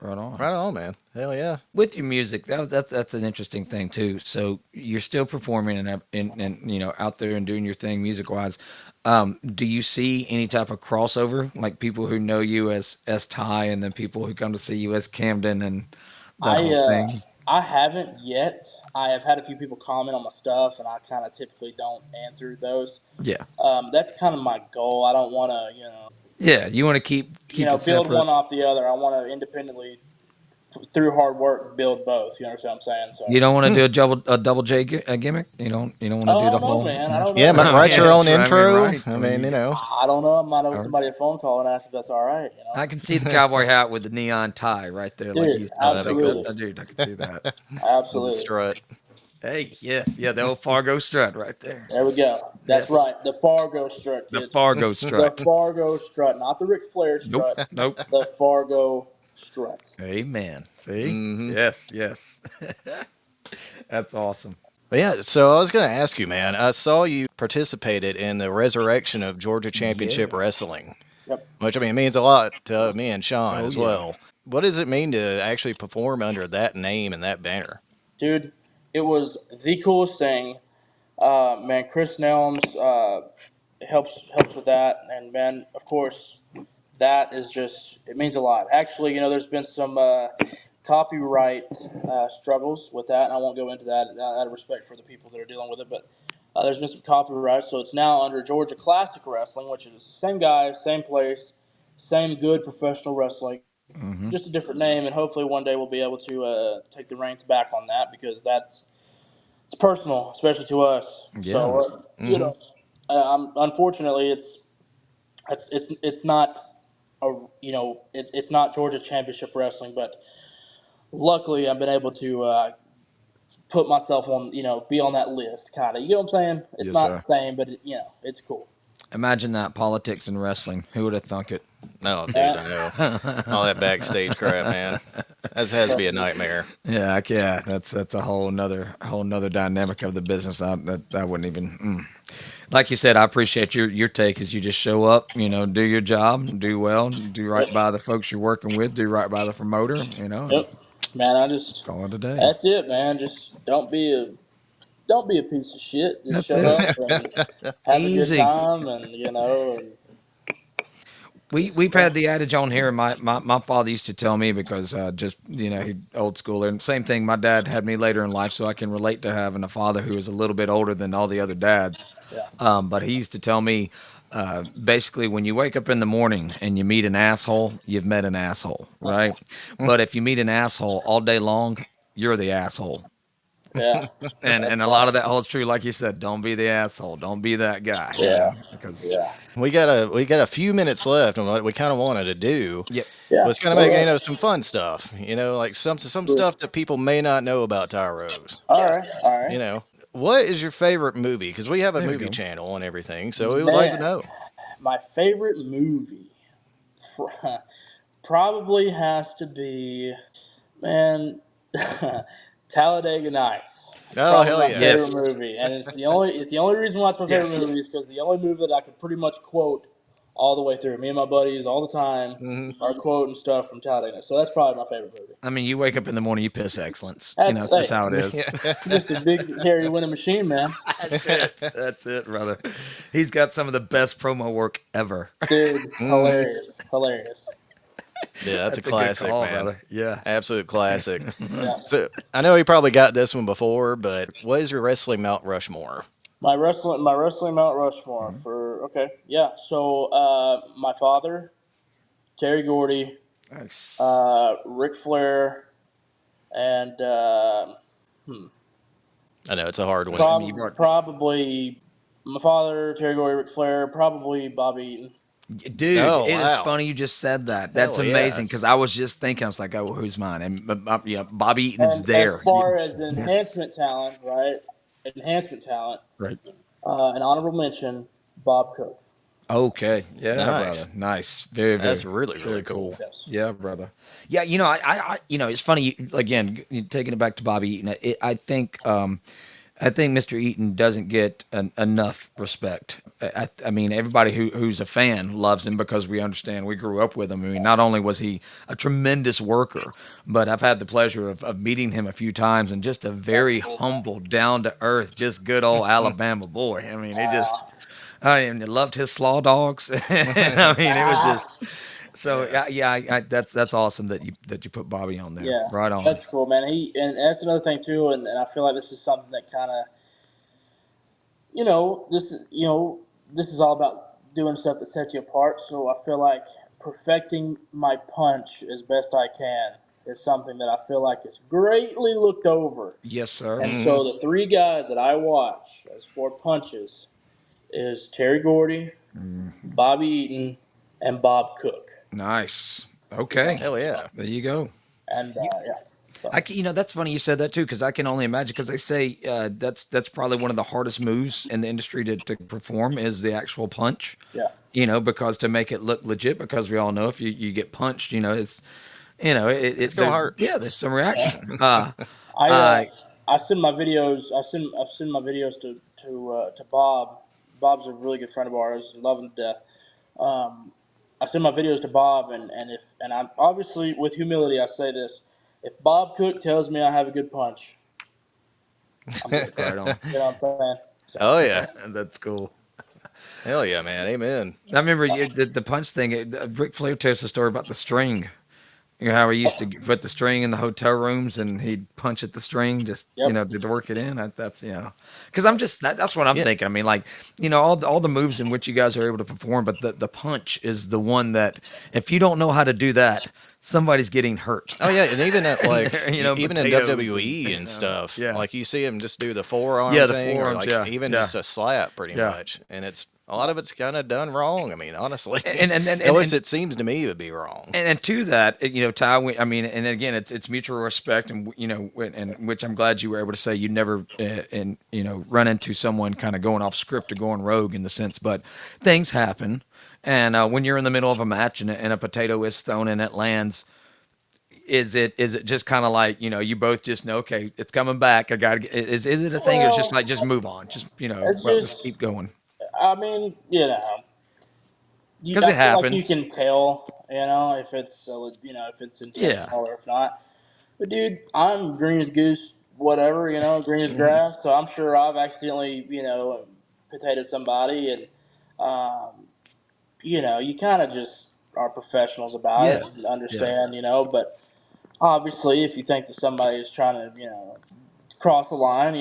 Right on. Right on, man. Hell yeah. With your music, that's an interesting thing too. So you're still performing and out there and doing your thing music wise. Do you see any type of crossover, like people who know you as Ty, and then people who come to see you as Camden and that I whole thing? I haven't yet. I have had a few people comment on my stuff, and I kind of typically don't answer those. Yeah. That's kind of my goal. I don't want to, Yeah, you want to keep it build separate. one off the other. I want to independently, through hard work, build both. You understand what I'm saying? You So, don't want to do a double J gimmick. You don't want to oh, do I the don't know, whole. man. I Yeah. don't Yeah, know. write Yeah, your own that's right. I mean, intro. right. I I mean, mean, I don't know. I might owe or- somebody a phone call and ask if that's all right. I can see the cowboy hat with the neon tie right there, like Dude, he's oh, telling that'd be folks. cool. absolutely, I can see that. With the absolutely. strut. Hey, yes, yeah, the old Fargo strut right there. There we go. That's Yes, right. The Fargo strut, the kids. Fargo The strut. Fargo strut, not the Ric Flair Nope, strut. nope. The Fargo strut. Amen. See? Hmm. Yes, yes. That's awesome. But yeah, so I was going to ask you, man. I saw you participated in the resurrection of Georgia Championship Yeah. Wrestling, Yep, which I mean means a lot to me and Sean Oh as yeah. well. What does it mean to actually perform under that name and that banner? dude. It was the coolest thing. Man, Chris Nelms helps with that, and man, of course, that is just it means a lot. Actually, there's been some copyright struggles with that, and I won't go into that out of respect for the people that are dealing with it. But there's been some copyright, so it's now under Georgia Classic Wrestling, which is the same guy, same place, same good professional wrestling, Hmm. just a different name, and hopefully one day we'll be able to take the reins back on that because that's it's personal, especially to us. Yeah. So Hmm. unfortunately, it's not it's not Georgia Championship Wrestling, but luckily I've been able to put myself on be on that list, kind of. You know what I'm saying? It's Yes, not sir. the same, but it's cool. Imagine that politics and wrestling. Who would have thunk it? No, dude, Yeah, I know. All that backstage crap, man. That has to be a trust me. nightmare. Yeah. That's a whole nother dynamic of the business. I wouldn't even. Like you said, I appreciate your take. Is you just show up, do your job, do well, do right Yep, by the folks you're working with, do right by the promoter, and yep. Man, I just call it a day. that's it, man. Just don't be a piece of shit. Just That's show it. up and have a good Easy. time, and and We've yeah, had the adage on here. My father used to tell me because just he old schooler and same thing. My dad had me later in life, so I can relate to having a father who is a little bit older than all the other dads. yeah. But he used to tell me basically when you wake up in the morning and you meet an asshole, you've met an asshole, right? But if you meet an asshole all day long, you're the asshole. Yeah, And that's a lot of right. that holds true, like you said. Don't be the asshole. Don't be that guy. Yeah, Because yeah, We got a few minutes left, and what we kind of wanted to do yep, yeah. was kind of No make rush. some fun stuff. Like some Good. stuff that people may not know about Tyros. All right, all right. You know, what is your favorite movie? Because we have a there we movie go. channel and everything, so we would like to Man, know. my favorite movie probably has to be man Talladega Nights. It's Oh probably hell my yeah! favorite Yes, movie, and it's the only reason why it's my favorite yes. movie is because the only movie that I could pretty much quote all the way through. Me and my buddies all the time Hmm. are quoting stuff from Talladega. So that's probably my favorite movie. I mean, you wake up in the morning, you piss excellence. That's It's just hey, how it is. Yeah. just a big hairy winning machine, man. That's it. That's it, brother. He's got some of the best promo work ever. Dude, Hmm. hilarious, hilarious. Yeah, that's a That's a good classic, call, man. brother. Yeah. Absolute classic. Yeah. So I know he probably got this one before, but what is your wrestling Mount Rushmore? My wrestling Mount Rushmore Mhm. for okay, yeah. So my father, Terry Gordy, Nice. Ric Flair, and I know it's a hard one. I mean, you brought, probably my father, Terry Gordy, Ric Flair, probably Bobby Eaton. dude. Oh It is wow! funny you just said that. That's Hell yeah! amazing because I was just thinking, I was like, oh, who's mine? And yeah, Bobby Eaton's And as there. far as the Yes. enhancement talent, right? Enhancement talent, Right. an honorable mention, Bob Cook. Okay. Yeah, Nice. brother. Nice. Very, That's very, really really really cool. cool. Yes. Yeah, brother. Yeah, it's funny. Again, taking it back to Bobby Eaton. I think Mr. Eaton doesn't get enough respect. I mean, everybody who's a fan loves him because we understand we grew up with him. I mean, not only was he a tremendous worker, but I've had the pleasure of meeting him a few times and just a very Absolutely. humble, down to earth, just good old Alabama boy. I mean, it just. Uh, I loved his slaw dogs. And I mean, it was just So Yeah. that's awesome that you put Bobby on there. Yeah, Right on. that's cool, man. And that's another thing too, and I feel like this is something that kind of, this is all about doing stuff that sets you apart. So I feel like perfecting my punch as best I can is something that I feel like is greatly looked over. Yes, sir. And Hmm. so the three guys that I watch as for punches is Terry Gordy, Bobby Eaton, and Bob Cook. Nice. You know, Okay. Hell yeah. There you go. and yeah, so That's funny you said that too, because I can only imagine. Because they say that's probably one of the hardest moves in the industry to perform is the actual punch. yeah. Because to make it look legit, because we all know if you get punched, it's It's gonna hurt. there's some reaction. I Uh, I send my videos. I send my videos to Bob. Bob's a really good friend of ours. Love him to death. Um, I send my videos to Bob, and I'm obviously with humility. I say this: if Bob Cook tells me I have a good punch, I'm good. right on. You know what I'm saying? So Oh yeah. That's cool. Hell yeah, man. Amen. I remember the punch thing. Ric Flair tells the story about the string. You know how he used to put the string in the hotel rooms and he'd punch at the string just yep. to work it in. That's because I'm just that's what I'm Yeah. thinking. I mean, like all the moves in which you guys are able to perform, but the punch is the one that if you don't know how to do that, somebody's getting hurt. Oh yeah, and even at And like they're, even in potatoes and WWE and stuff, yeah, like you see him just do the forearm yeah, the thing, or forearms, like yeah, even yeah, just a slap, pretty yeah. much. And it's a lot of it's kind of done wrong. I mean, honestly, And at least it seems to me to be wrong. And to that, Ty, I mean, and again, it's mutual respect, and and which I'm glad you were able to say you never, and run into someone kind of going off script or going rogue in the sense, but things happen, and when you're in the middle of a match and a potato is thrown and it lands, is it just kind of like you both just know, okay, it's coming back, I got to, is it a thing, or it's just Well, like just move on, just it's well, just keep just. going I mean, because I it feel like you happens, can tell, if it's if it's yeah, intentional or if not. But dude, I'm green as goose, whatever, green as grass. So I'm sure I've accidentally, potatoed somebody, and you kind of just are professionals about yeah, it and yeah, understand, But obviously, if you think that somebody is trying to, cross the line,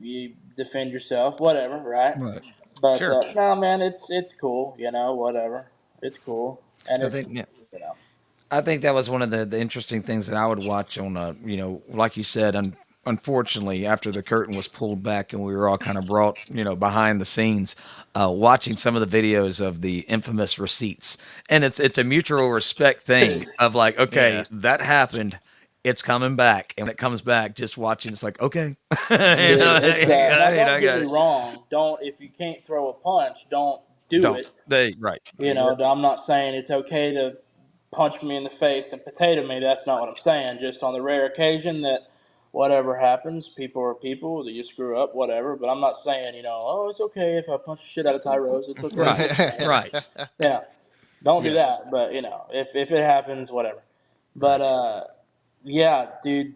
you defend yourself, whatever, right? right. But Sure. no, man, it's cool, whatever. It's cool, and I if think Yeah. you know, I think that was one of the interesting things that I would watch on, like you said, unfortunately, after the curtain was pulled back and we were all kind of brought, behind the scenes, watching some of the videos of the infamous receipts. And it's a mutual respect thing of like, Yeah. okay, that happened. It's coming back. And when it comes back, just watching, it's like, okay. dude, it's now. Don't I get got me it. wrong. Don't if you can't throw a punch, don't do Don't. it. Right. I'm not saying it's okay to punch me in the face and potato me. That's not what I'm saying. Just on the rare occasion that whatever happens, people are people. That you screw up, whatever. But I'm not saying, oh, it's okay if I punch the shit out of Ty Rose. It's okay. Right. Right. You know, don't do Yes. that. But if it happens, whatever. But Right. yeah, dude.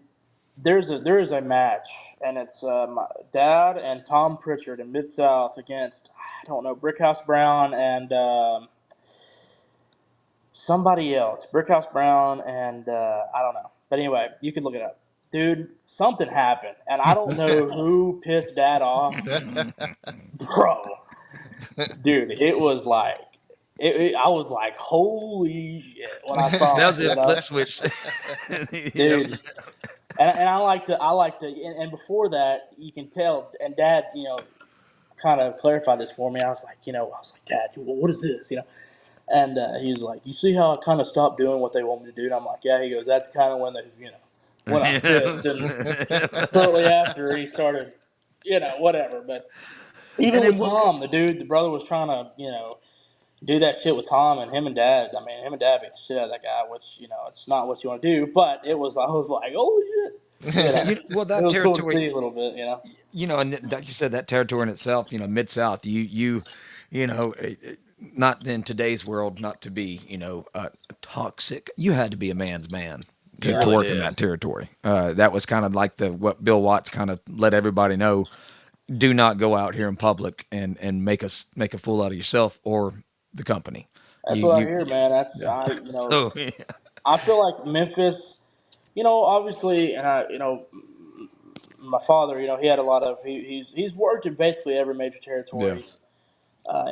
There is a match, and it's my dad and Tom Pritchard in Mid South against I don't know Brickhouse Brown and somebody else. Brickhouse Brown and I don't know. But anyway, you can look it up, dude. Something happened, and I don't know who pissed Dad off, bro. Dude, it was like I was like, holy shit when I That saw was it, the flip switch. Yep. dude. And I like to, and before that, you can tell. And Dad, kind of clarified this for me. I was like, Dad, what is this? And he was like, you see how I kind of stopped doing what they want me to do? And I'm like, yeah. He goes, that's kind of when they, when I pissed. And shortly after, he started, whatever. But And even then with what? Tom, the brother was trying to, do that shit with Tom and him and Dad. I mean, him and Dad beat the shit out of that guy, which it's not what you want to do. But it was, I was like, oh shit, Well, it that was cool to territory, see a little bit. and like you said, that territory in itself, Mid South, you know, not in today's world, not to be, toxic. You had to be a man's man You Yeah, to really work in did. that territory. That was kind of like what Bill Watts kind of let everybody know. Do not go out here in public and make a fool out of yourself or the company. That's what I You hear, man. That's yeah. I. So yeah. I feel like Memphis. Obviously, and my father. He had a lot of. He's worked in basically every major Yeah. territory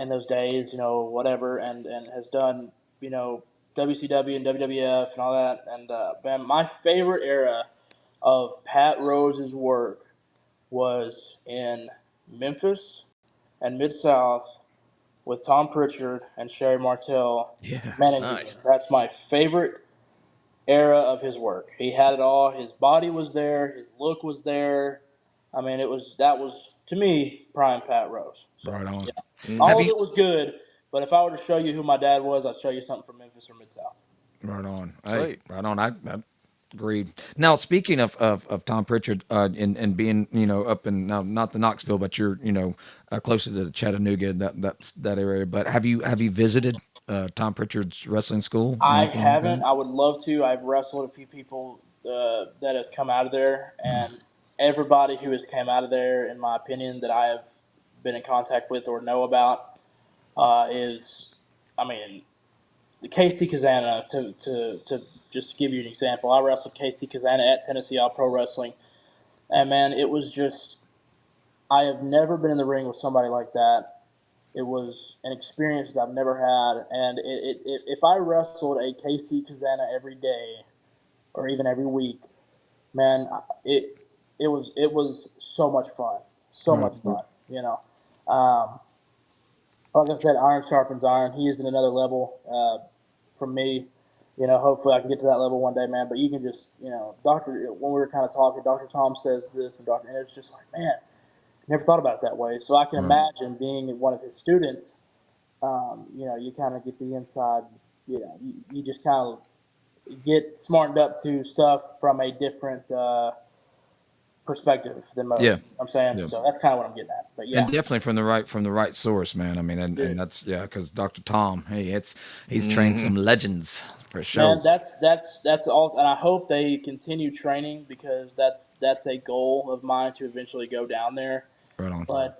in those days. Whatever, and has done. You know, WCW and WWF and all that. And man, my favorite era of Pat Rose's work was in Memphis and Mid South with Tom Pritchard and Sherry Martell Yes. managing him. Nice. That's my favorite era of his work. He had it all. His body was there. His look was there. I mean, that was to me prime Pat Rose. So Right on. yeah, Have all Hmm. of you it was good. But if I were to show you who my dad was, I'd show you something from Memphis or Mid South. right on? Hey, Sweet. right on. I agreed. Now, speaking of Tom Pritchard and being up in now not the Knoxville, but you're closer to Chattanooga that area. But have you visited Tom Pritchard's wrestling school or I anything like haven't. that? I would love to. I've wrestled a few people that has come out of there, and everybody who has came out of there, in my opinion, that I have been in contact with or know about, is, I mean, the Casey Kazana. To just give you an example, I wrestled Casey Kazana at Tennessee All Pro Wrestling, and man, it was just I have never been in the ring with somebody like that. It was an experience that I've never had, and if I wrestled a KC Kazana every day or even every week, man, it was so much fun, so Right. much fun. Um, like I said, iron sharpens iron. He is at another level from me. Hopefully I can get to that level one day, man. But you can just, Doctor, when we were kind of talking, Doctor Tom says this, and it's just like, man, never thought about it that way. So I can Right. imagine being one of his students. You kind of get the inside. You just kind of get smartened up to stuff from a different perspective than Yeah. most. I'm saying, Yeah. so that's kind of what I'm getting at. But And yeah, definitely from the right source, man. I mean, and dude, that's yeah, because Dr. Tom, hey, he's trained Hmm. some legends for sure. man, that's all, and I hope they continue training because that's a goal of mine to eventually go down there. Right on. But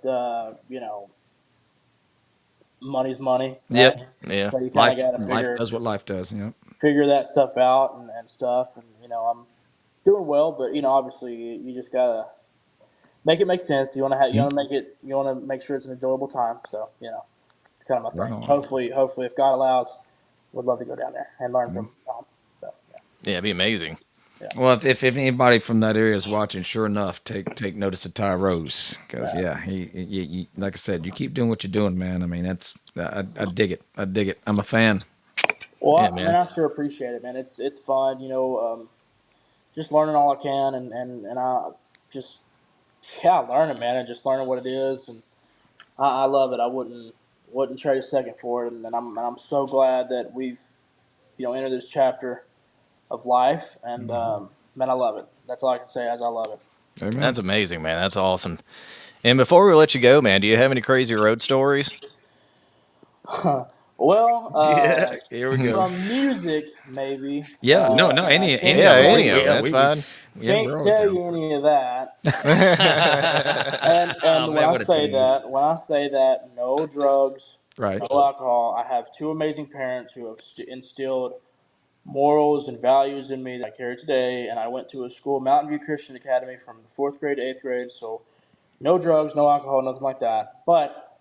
money's money, right? Yep. Yeah. So you kind of Life got to life does what life does. Yep. figure that stuff out and stuff. And I'm doing well, but obviously you just gotta make it make sense. You Mhm. want to make it you want to make sure it's an enjoyable time. So it's kind of my Right thing. on. Hopefully, if God allows, would love to go down there and learn Mhm. from Tom. So Yeah, it'd be amazing. yeah, Well, if anybody from that area is watching, sure enough, take notice of Ty Rose because yeah. yeah, like I said, you keep doing what you're doing, man. I mean, I dig it. I dig it. I'm a fan. Yeah, Well, I mean, man. I sure appreciate it, man. It's fun, just learning all I can, and I just learning, man, and just learning what it is, and I love it. I wouldn't trade a second for it, and I'm so glad that we've entered this chapter of life, and man, I love it. That's all I can say as I love it. Amen. That's amazing, man. That's awesome. And before we let you go, man, do you have any crazy road stories? Well, Yeah, here we go. from music, maybe. Yeah, no, no, I any can't Yeah, of them. tell any you. of them. That's fine. We're always Tell down you for any of that. it. And Oh man, what a tease! when I say that, no drugs, Right, no alcohol. I have two amazing parents who have instilled morals and values in me that I carry today. And I went to a school, Mountain View Christian Academy, from the fourth grade to eighth grade. So no drugs, no alcohol, nothing like that. But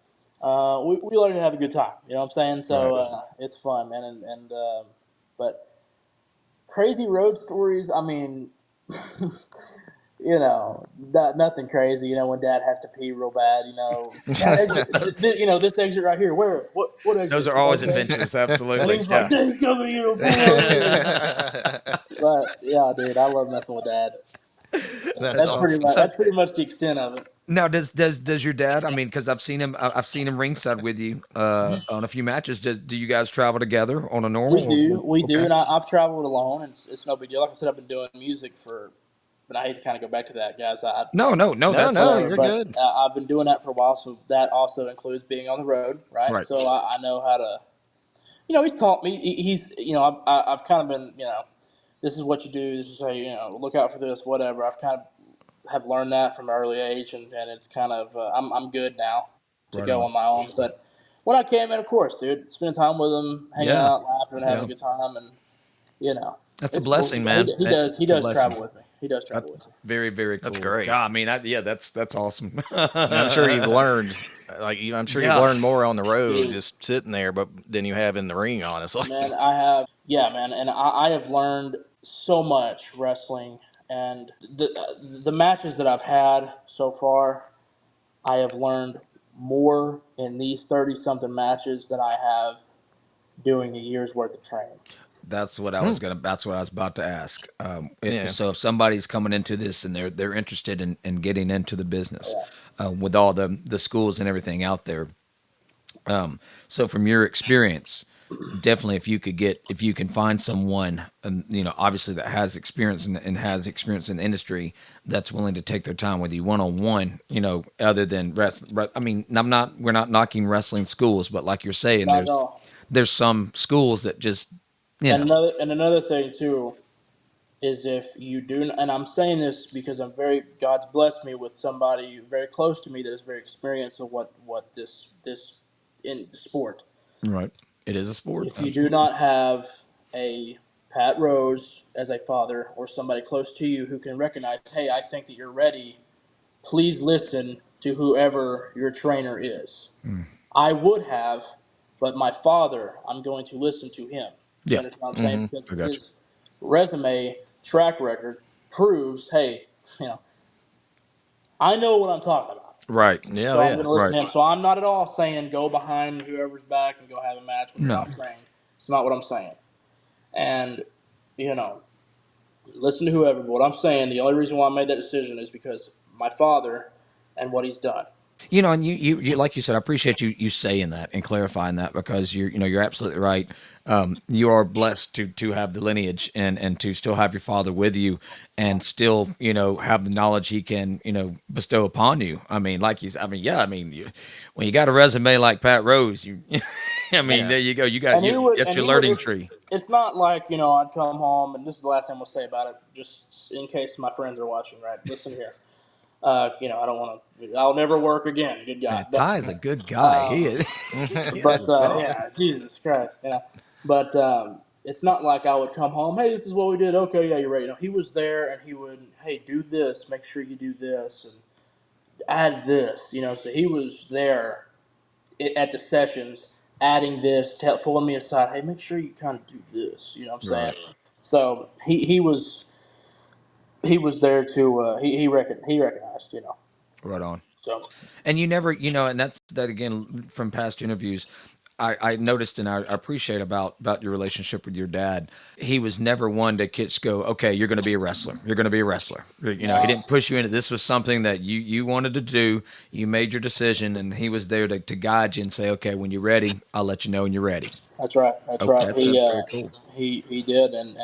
we learn to have a good time. You know what I'm saying? right. So it's fun, man. But crazy road stories. I mean, nothing crazy. When Dad has to pee real bad. Dad exit. This exit right here. Where? What Those exit? are You know what always I'm saying? adventures. And Absolutely, he's like, yeah. "Dad, come here, pull over." But yeah, dude, I love messing with Dad. That's That's awesome. pretty much So that's pretty much the extent of it. now, does your dad? I mean, because I've seen him ringside with you on a few matches. Do you guys travel together on a normal? We do, Okay. and I've traveled alone, and it's no big deal. Like I said, I've been doing music but I hate to kind of go back to that, guys. No, no, no. No, no, That's Whatever, you're but good. I've been doing that for a while, so that also includes being on the road, right? right. So I know how to. He's taught me. He's, I've kind of been, this is what you do. This is how look out for this, whatever. I've kind of have learned that from an early age, and it's kind of I'm good now to Right go on. on my own. But when I can, man, of course, dude. Spending time with him, hanging Yeah, out, laughing, having yeah. a good time, and you know, That's a it's cool. blessing, man. He does. He It's a does blessing. travel with me. He does That's travel with me. very, very That's cool. great. Yeah, I mean, yeah, that's awesome. And I'm sure you've learned, I'm sure you've Yeah, learned more on the road Dude, just sitting there, but than you have in the ring, honestly. man, I have. Yeah, man, and I have learned so much wrestling, and the matches that I've had so far, I have learned more in these 30 something matches than I have doing a year's worth of training. that's what I Hmm. was gonna. That's what I was about to ask. Yeah. So if somebody's coming into this and they're interested in getting into the business, Yeah. with all the schools and everything out there, so from your experience, definitely if you can find someone, and obviously that has experience and has experience in the industry, that's willing to take their time with you one on one, other than wrestling. I mean, we're not knocking wrestling schools, but like you're saying, Not at all. there's some schools that just you know And another thing too is if you do, and I'm saying this because God's blessed me with somebody very close to me that is very experienced of what this in sport. right. It is a sport, If you do absolutely. not have a Pat Rose as a father or somebody close to you who can recognize, hey, I think that you're ready, please listen to whoever your trainer is. I would have, but my father, I'm going to listen to him. You Yeah, understand what I'm saying? Hmm. Because I got you. his resume track record proves, hey, you know, I know what I'm talking about. Right, Yeah, So oh, I'm going yeah. to listen right. to him. So I'm not at all saying go behind whoever's back and go have a match when you're No, not trained. It's not what I'm saying. And you know, listen to whoever. But what I'm saying, the only reason why I made that decision is because my father and what he's done. and you like you said, I appreciate you saying that and clarifying that, because you're absolutely right. You are blessed to have the lineage and to still have your father with you, and still have the knowledge he can bestow upon you. I mean, like you said, I mean, yeah, I mean, when you got a resume like Pat Rose, you I mean, Yeah. there you go. You got And you he would, got and your he would. learning tree. It's not like I'd come home, and this is the last thing we'll say about it, just in case my friends are watching. Right, listen here. I don't want to. I'll never work again. Good God, Man, Ty is a good guy. He um, is. He is but a solid. yeah, Jesus Christ, But it's not like I would come home. Hey, this is what we did. Okay, yeah, you're right. He was there, and he would, hey, do this. Make sure you do this, and add this. So he was there at the sessions, adding this, pulling me aside. Hey, make sure you kind of do this. You know what I'm saying? Right, So he was there to he recognized. right on. So And you never, and that's that again from past interviews. I noticed and I appreciate about your relationship with your dad. He was never one to kids go, okay, you're going to be a wrestler. You're going to be a wrestler. He no, didn't push you into this. Was something that you wanted to do. You made your decision, and he was there to guide you and say, okay, when you're ready, I'll let you know when you're ready. that's right. That's Okay, right. that's very cool. He did, and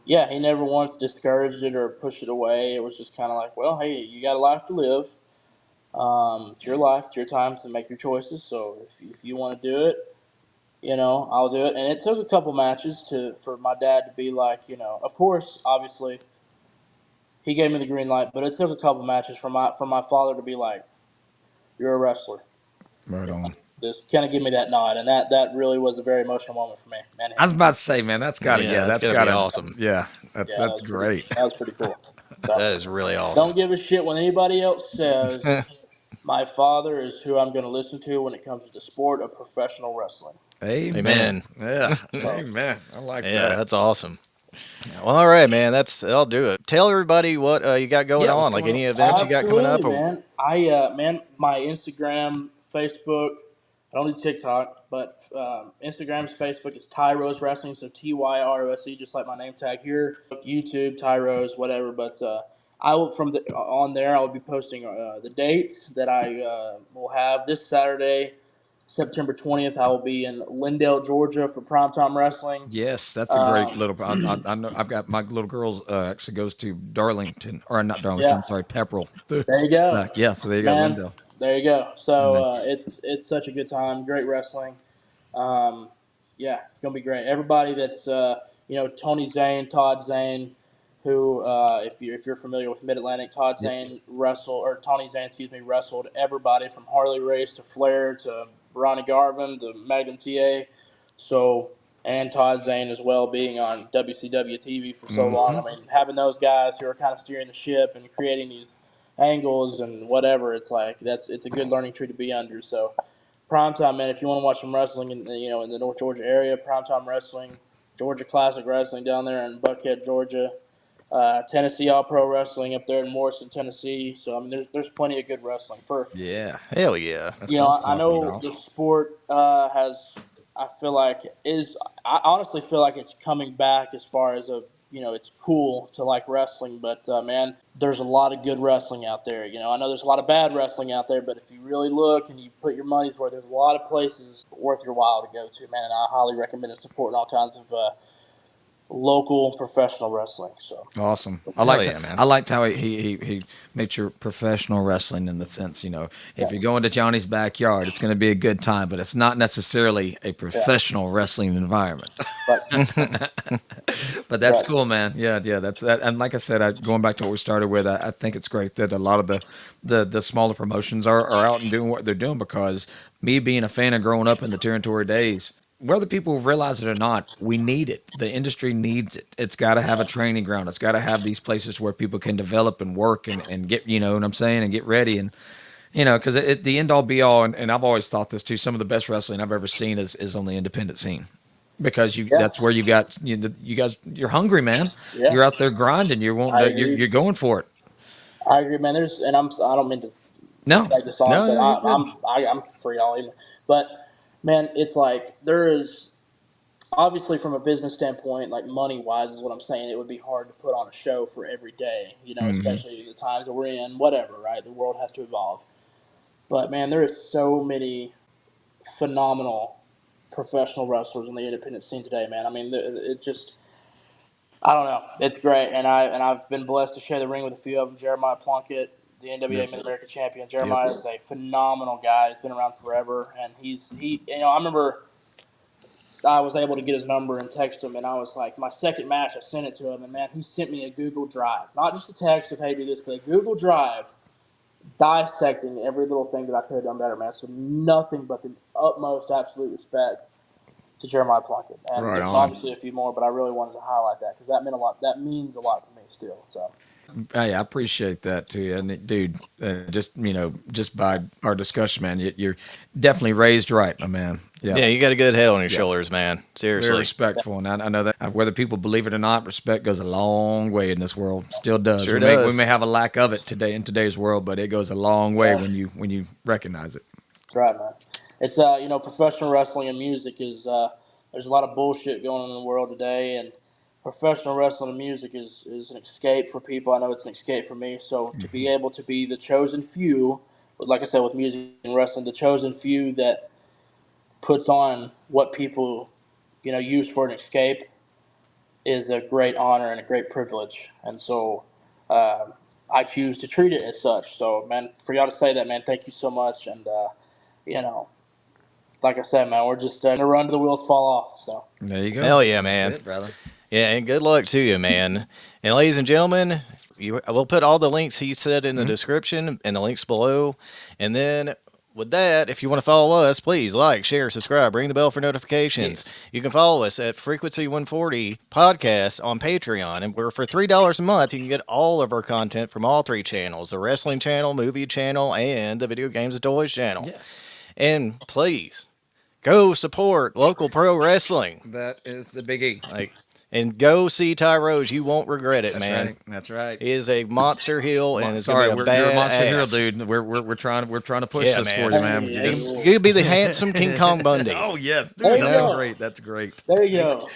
yeah, he never once discouraged it or pushed it away. It was just kind of like, well, hey, you got a life to live. It's your life. It's your time to make your choices. So if you want to do it, I'll do it. And it took a couple matches for my dad to be like, of course, obviously, he gave me the green light, but it took a couple matches for my father to be like, you're a wrestler. Right on. Just kind of give me that nod, and that really was a very emotional moment for me, man. I was about to say, man, that's got to, Yeah, yeah, that's that's gonna got be to, awesome. yeah, Yeah, that's great. that was pretty cool. So That is really don't awesome. give a shit when anybody else says my father is who I'm going to listen to when it comes to the sport of professional wrestling. Amen. Amen. Yeah, So amen. I like Yeah, that. that's awesome. Well, all right, man. That'll do it. Tell everybody what you got going Yeah, what's on, like going on? any events you got coming absolutely, up. Or man. My Instagram, Facebook. I don't do TikTok, but Instagram's Facebook is Ty Rose Wrestling, so TYROSE, just like my name tag here. YouTube, Ty Rose, whatever. But I will on there. I will be posting the dates that I will have this Saturday, September 20th. I will be in Lindale, Georgia, for Primetime Wrestling. Yes, that's a great Um, little. I know I've got my little girl actually goes to Darlington, or not Darlington. yeah, I'm sorry, Pepperell. there you go, Yeah, so there you go, man. Lindell. There you go. So Nice. it's such a good time. Great wrestling. Yeah, it's gonna be great. Everybody that's Tony Zane, Todd Zane, who, if you're familiar with Mid Atlantic, Todd Zane wrestled, or Tony Zane, excuse me, wrestled everybody from Harley Race to Flair to Ronnie Garvin to Magnum TA. So, and Todd Zane as well, being on WCW TV for so long. I mean, having those guys who are kind of steering the ship and creating these angles and whatever, it's a good learning tree to be under. So, primetime, man, if you want to watch some wrestling in the North Georgia area, primetime wrestling, Georgia Classic Wrestling down there in Buckhead, Georgia. Tennessee All Pro Wrestling up there in Morrison, Tennessee. So I mean, there's plenty of good wrestling for. Yeah, Hell yeah. that's You know, what I'm I talking know about. the sport has. I feel like is. I honestly feel like it's coming back as far as it's cool to like wrestling, but man, there's a lot of good wrestling out there. I know there's a lot of bad wrestling out there, but if you really look and you put your money's worth, there's a lot of places worth your while to go to, man. And I highly recommend it, supporting all kinds of local professional wrestling. So. Awesome. Hell yeah, man. I liked how he makes your professional wrestling in the sense, if you're Yes. going to Johnny's backyard, it's going to be a good time, but it's not necessarily a Yeah. professional wrestling environment. Right. But that's Right. cool, man. Yeah, yeah. That's that. And like I said, going back to what we started with, I think it's great that a lot of the smaller promotions are out and doing what they're doing because me being a fan of growing up in the territory days, whether people realize it or not, we need it. The industry needs it. It's got to have a training ground. It's got to have these places where people can develop and work and get, you know what I'm saying, and get ready. And, because the end all be all, and I've always thought this too, some of the best wrestling I've ever seen is on the independent scene. Because Yeah. that's where you got, you guys, you're hungry, man. Yeah. You're out there grinding. You're wanting I to, agree. you're going for it. I agree, man. I don't mean to No, drag this on, No, but no, you're good. I'm free all evening. But man, it's like there is obviously from a business standpoint, like money wise, is what I'm saying. It would be hard to put on a show for every day, especially the times that we're in. Whatever, right? The world has to evolve. But man, there is so many phenomenal professional wrestlers in the independent scene today, man. I mean, it just I don't know. It's great, and I've been blessed to share the ring with a few of them. Jeremiah Plunkett, the NWA Yep. Mid America champion. Yep. Jeremiah is a phenomenal guy. He's been around forever, and I remember I was able to get his number and text him, and I was like, my second match, I sent it to him, and man, he sent me a Google Drive, not just a text of hey, do this, but a Google Drive dissecting every little thing that I could have done better, man. So nothing but the utmost absolute respect to Jeremiah Plunkett. And Right there's on. obviously a few more, but I really wanted to highlight that because that meant a lot. That means a lot to me still. So Hey, I appreciate that too, and dude, just just by our discussion, man, you're definitely raised right, my man. Yeah, Yeah, you got a good head on your yeah, shoulders, man. very Seriously. respectful, and I know that whether people believe it or not, respect goes a long way in this world. Still does. Sure We does. may have a lack of it today in today's world, but it goes a long way yeah, when you recognize it. that's right, man. It's professional wrestling and music is there's a lot of bullshit going on in the world today, and professional wrestling and music is an escape for people. I know it's an escape for me. So to be able to be the chosen few, like I said, with music and wrestling, the chosen few that puts on what people use for an escape is a great honor and a great privilege. And so I choose to treat it as such. So, man, for y'all to say that, man, thank you so much. And, you know, like I said, man, we're just in a run to the wheels fall off. So, There you go. Hell yeah, That's man. it, brother. Yeah, and good luck to you, man. And ladies and gentlemen, we'll put all the links he said in the description and the links below. And then with that, if you want to follow us, please like, share, subscribe, ring the bell for notifications. Yes. You can follow us at Frequency 140 Podcast on Patreon. And we're for $3 a month, you can get all of our content from all three channels: the wrestling channel, movie channel, and the video games and toys channel. Yes. And please go support local pro wrestling. That is the biggie. Like, and go see Ty Rose. You won't regret it, That's man. right. That's right. He is a monster heel, and it's Sorry, gonna be a you're a bad monster hero, ass. dude. We're trying to push Yeah, this man. for you, man. hey, And well, you'd be the handsome King Kong Bundy. Oh yes, there dude, you You that's know? go. great. That's great. There you go.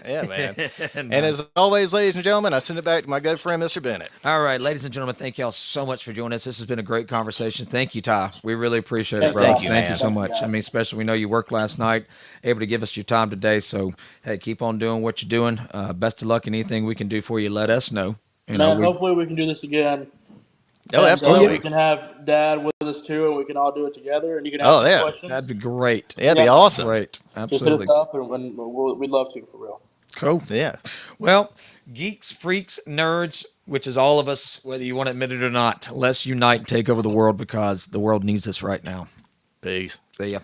Yeah, man. And Nice. as always, ladies and gentlemen, I send it back to my good friend, Mr. Bennett. All right, ladies and gentlemen, thank y'all so much for joining us. This has been a great conversation. Thank you, Ty. We really appreciate it, Thank brother. Thank you, y'all. Thank you man. so Thank you, much. I guys. mean, especially we know you worked last night, able to give us your time today. So, hey, keep on doing what you're doing. Best of luck. Anything we can do for you, let us know. Man, We. hopefully we can do this again. Oh, And Oh yeah, we absolutely. can have Dad with us too, and we can all do it together. And you can ask Oh, us yeah. that'd questions. be great. Yeah, it'd be Yeah. awesome. Great. Just hit us Absolutely. up, and we'd love to for real. Cool. Yeah. Well, geeks, freaks, nerds, which is all of us, whether you want to admit it or not, let's unite and take over the world because the world needs us right now. Peace. See ya.